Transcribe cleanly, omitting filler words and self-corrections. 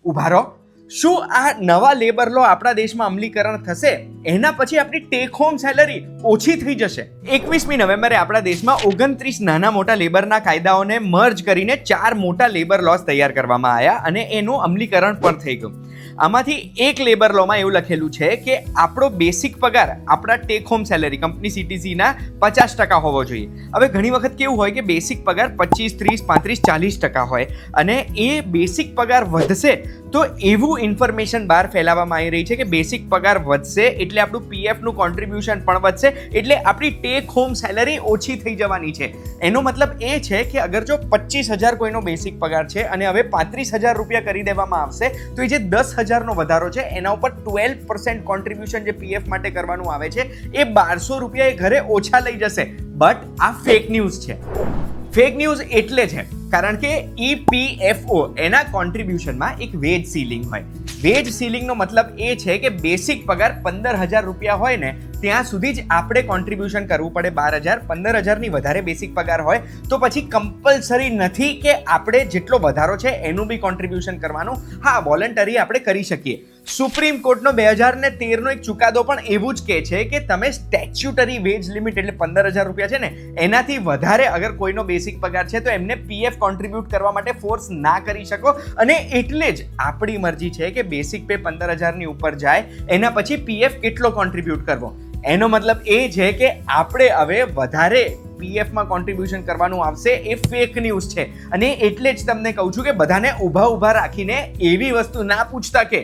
ઊભા રહો, શું આ નવા લેબર લો આપણા દેશમાં અમલીકરણ થશે એના પછી આપણી ટેક હોમ સેલરી ઓછી થઈ જશે? 21મી નવેમ્બરે આપણા દેશમાં 29 નાના મોટા લેબરના કાયદાઓને મર્જ કરીને 4 મોટા લેબર લોસ તૈયાર કરવામાં આવ્યા અને એનું અમલીકરણ પણ થઈ ગયું. આમાંથી એક લેબર લોમાં એવું લખેલું છે કે આપણો બેસિક પગાર આપણા ટેક હોમ સેલરી કંપની સીટીસીના 50% હોવો જોઈએ. હવે ઘણી વખત કેવું હોય કે બેસિક પગાર 25, 30, 35, 40% હોય અને એ બેસિક પગાર વધશે તો એવું ઇન્ફોર્મેશન બહાર ફેલાવવામાં આવી રહી છે કે બેસિક પગાર વધશે એટલે આપણું પીએફનું કોન્ટ્રીબ્યુશન પણ વધશે એટલે આપણી ટેક હોમ સેલરી ઓછી થઈ જવાની છે. એનો મતલબ એ છે કે અગર જો 25,000 કોઈનો બેસિક પગાર છે અને હવે 35,000 રૂપિયા કરી દેવામાં આવશે તો એ જે 10,000નો વધારો છે એના ઉપર 12% કોન્ટ્રીબ્યુશન જે પીએફ માટે કરવાનું આવે છે એ 1,200 રૂપિયા એ ઘરે ઓછા લઈ જશે. બટ આ ફેક ન્યૂઝ છે. ફેક ન્યૂઝ એટલે છે કારણ કે ઈપીએફઓ એના કોન્ટ્રીબ્યુશનમાં એક વેજ સીલિંગ હોય. વેજ સીલિંગનો મતલબ એ છે કે બેસિક પગાર 15,000 રૂપિયા હોય ને ત્યાં સુધી જ આપણે કોન્ટ્રીબ્યુશન કરવું પડે 12,000. 15,000ની વધારે બેસિક પગાર હોય તો પછી કમ્પલસરી નથી કે આપણે જેટલો વધારો છે એનું બી કોન્ટ્રીબ્યુશન કરવાનું. હા, વોલન્ટરી આપણે કરી શકીએ. સુપ્રીમ કોર્ટનો 2013નો એક ચુકાદો પણ એવું જ કહે છે કે તમે સ્ટેચ્યુટરી વેજ લિમિટ એટલે 15,000 રૂપિયા છે ને એનાથી વધારે અગર કોઈનો બેસિક પગાર છે તો એમને પીએફ કોન્ટ્રીબ્યુટ કરવા માટે ફોર્સ ના કરી શકો અને એટલે જ આપણી મરજી છે કે બેસિક પે 15,000ની ઉપર જાય એના પછી પીએફ કેટલો કોન્ટ્રીબ્યુટ કરવો. એનો મતલબ એ છે કે આપણે હવે વધારે પીએફમાં કોન્ટ્રીબ્યુશન કરવાનું આવશે એ ફેક ન્યૂઝ છે અને એટલે જ તમને કહું છું કે બધાને ઊભા રાખીને એવી વસ્તુ ના પૂછતા કે